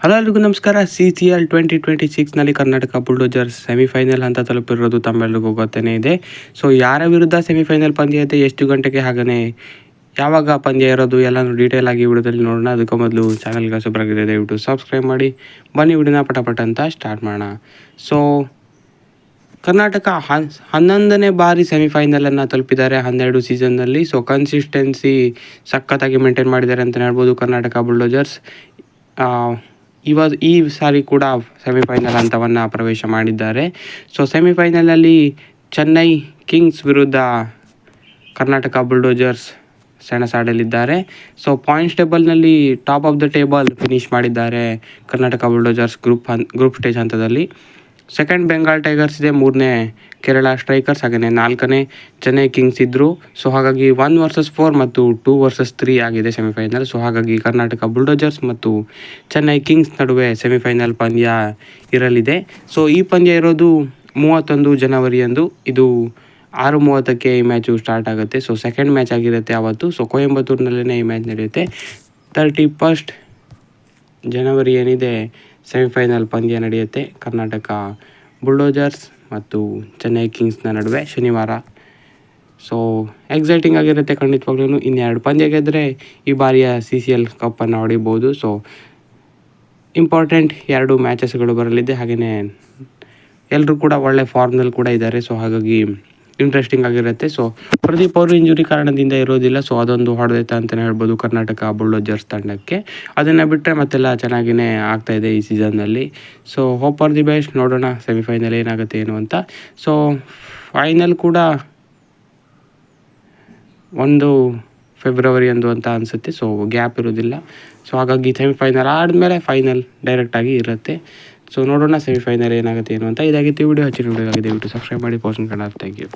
Hello ಎಲ್ರಿಗೂ ನಮಸ್ಕಾರ. CCL 2026ನಲ್ಲಿ Karnataka ಬುಲ್ಡೋಜರ್ಸ್ semifinal ಅಂತ ತಲುಪಿರೋದು ತಮ್ಮೆಲ್ಲರಿಗೂ ಗೊತ್ತೇ ಇದೆ. ಸೊ ಯಾರ ವಿರುದ್ಧ ಸೆಮಿಫೈನಲ್ ಪಂದ್ಯ ಇದೆ, ಎಷ್ಟು ಗಂಟೆಗೆ, ಹಾಗೆಯೇ ಯಾವಾಗ ಪಂದ್ಯ ಇರೋದು ಎಲ್ಲನೂ ಡೀಟೇಲ್ ಆಗಿ ವಿಡಿಯೋದಲ್ಲಿ ನೋಡೋಣ. ಅದಕ್ಕೂ ಮೊದಲು ಚಾನಲ್ಗೆ ಹೊಸಬರಾಗಿದೆ ದಯವಿಟ್ಟು ಸಬ್ಸ್ಕ್ರೈಬ್ ಮಾಡಿ. ಬನ್ನಿ ವಿಡಿಯೋನ ಪಟ ಅಂತ ಸ್ಟಾರ್ಟ್ ಮಾಡೋಣ. ಸೊ ಕರ್ನಾಟಕ 11ನೇ ಬಾರಿ ಸೆಮಿಫೈನಲನ್ನು ತಲುಪಿದ್ದಾರೆ 12 ಸೀಸನ್ನಲ್ಲಿ. ಸೊ ಕನ್ಸಿಸ್ಟೆನ್ಸಿ ಸಖತ್ತಾಗಿ ಮೇಂಟೈನ್ ಮಾಡಿದ್ದಾರೆ ಅಂತಲೇ ಹೇಳ್ಬೋದು ಕರ್ನಾಟಕ ಬುಲ್ಡೋಜರ್ಸ್. ಈ ಸಾರಿ ಕೂಡ ಸೆಮಿಫೈನಲ್ ಹಂತವನ್ನು ಪ್ರವೇಶ ಮಾಡಿದ್ದಾರೆ. ಸೊ ಸೆಮಿಫೈನಲಲ್ಲಿ ಚೆನ್ನೈ ಕಿಂಗ್ಸ್ ವಿರುದ್ಧ ಕರ್ನಾಟಕ ಬುಲ್ಡೋಜರ್ಸ್ ಸೆಣಸಾಡಲಿದ್ದಾರೆ. ಸೊ ಪಾಯಿಂಟ್ಸ್ ಟೇಬಲ್ನಲ್ಲಿ top of the table finish ಮಾಡಿದ್ದಾರೆ ಕರ್ನಾಟಕ ಬುಲ್ಡೋಜರ್ಸ್ ಗ್ರೂಪ್ ಸ್ಟೇಜ್ ಹಂತದಲ್ಲಿ. ಸೆಕೆಂಡ್ ಬೆಂಗಾಲ್ ಟೈಗರ್ಸ್ ಇದೆ, ಮೂರನೇ ಕೇರಳ ಸ್ಟ್ರೈಕರ್ಸ್, ಹಾಗೆಯೇ ನಾಲ್ಕನೇ ಚೆನ್ನೈ ಕಿಂಗ್ಸ್ ಇದ್ದರು. ಸೊ ಹಾಗಾಗಿ 1 ವರ್ಸಸ್ 4 ಮತ್ತು 2 ವರ್ಸಸ್ 3 ಆಗಿದೆ ಸೆಮಿಫೈನಲ್. ಸೊ ಹಾಗಾಗಿ ಕರ್ನಾಟಕ ಬುಲ್ಡೋಜರ್ಸ್ ಮತ್ತು ಚೆನ್ನೈ ಕಿಂಗ್ಸ್ ನಡುವೆ ಸೆಮಿಫೈನಲ್ ಪಂದ್ಯ ಇರಲಿದೆ. ಸೊ ಈ ಪಂದ್ಯ ಇರೋದು 31 ಜನವರಿಯಂದು. ಇದು 6:30ಕ್ಕೆ ಈ ಮ್ಯಾಚು ಸ್ಟಾರ್ಟ್ ಆಗುತ್ತೆ. ಸೊ ಸೆಕೆಂಡ್ ಮ್ಯಾಚ್ ಆಗಿರುತ್ತೆ ಆವತ್ತು. ಸೊ ಕೊಯಂಬತ್ತೂರಿನಲ್ಲೇ ಈ ಮ್ಯಾಚ್ ನಡೆಯುತ್ತೆ. 31 ಜನವರಿ ಏನಿದೆ ಸೆಮಿಫೈನಲ್ ಪಂದ್ಯ ನಡೆಯುತ್ತೆ ಕರ್ನಾಟಕ ಬುಲ್ಡೋಜರ್ಸ್ ಮತ್ತು ಚೆನ್ನೈ ಕಿಂಗ್ಸ್ನ ನಡುವೆ ಶನಿವಾರ. ಸೊ ಎಕ್ಸೈಟಿಂಗ್ ಆಗಿರುತ್ತೆ ಖಂಡಿತವಾಗ್ಲೂ. ಇನ್ನೆರಡು ಪಂದ್ಯ ಗೆದ್ದರೆ ಈ ಬಾರಿಯ CCL ಕಪ್ಪನ್ನು ಹೊಡಿಬೋದು. ಸೊ ಇಂಪಾರ್ಟೆಂಟ್ 2 ಮ್ಯಾಚಸ್ಗಳು ಬರಲಿದೆ, ಹಾಗೆಯೇ ಎಲ್ಲರೂ ಕೂಡ ಒಳ್ಳೆ ಫಾರ್ಮ್ನಲ್ಲಿ ಕೂಡ ಇದ್ದಾರೆ. ಸೊ ಹಾಗಾಗಿ ಇಂಟ್ರೆಸ್ಟಿಂಗ್ ಆಗಿರುತ್ತೆ. ಸೊ ಪ್ರದೀಪ್ ಅವರು ಇಂಜುರಿ ಕಾರಣದಿಂದ ಇರೋದಿಲ್ಲ. ಸೊ ಅದೊಂದು ಹೊಡೆದೈತೆ ಅಂತಲೇ ಹೇಳ್ಬೋದು ಕರ್ನಾಟಕ ಬುಲ್ಡೋಜರ್ಸ್ ತಂಡಕ್ಕೆ. ಅದನ್ನು ಬಿಟ್ಟರೆ ಮತ್ತೆಲ್ಲ ಚೆನ್ನಾಗಿಯೇ ಆಗ್ತಾಯಿದೆ ಈ ಸೀಸನ್ನಲ್ಲಿ. So hope for the best. ನೋಡೋಣ ಸೆಮಿಫೈನಲ್ ಏನಾಗುತ್ತೆ ಏನು ಅಂತ. ಸೊ ಫೈನಲ್ ಕೂಡ 1 ಫೆಬ್ರವರಿ ಅಂತ ಅನಿಸುತ್ತೆ. ಸೊ ಗ್ಯಾಪ್ ಇರೋದಿಲ್ಲ. ಸೊ ಹಾಗಾಗಿ ಸೆಮಿಫೈನಲ್ ಆದಮೇಲೆ ಫೈನಲ್ ಡೈರೆಕ್ಟಾಗಿ ಇರುತ್ತೆ. ಸೊ ನೋಡೋಣ ಸೆಮಿಫೈನಲ್ ಏನಾಗುತ್ತೆ ಏನು ಅಂತ. ಇದಾಗಿತ್ತು ವಿಡಿಯೋ. ಹೆಚ್ಚಿನ ವಿಡಿಯೋ ಆಗಿದೆ ದಯವಿಟ್ಟು ಸಬ್ಸ್ಕ್ರೈಬ್ ಮಾಡಿ. ಪೋಸ್ಟ್ ಕನ್ನಡ. Thank you.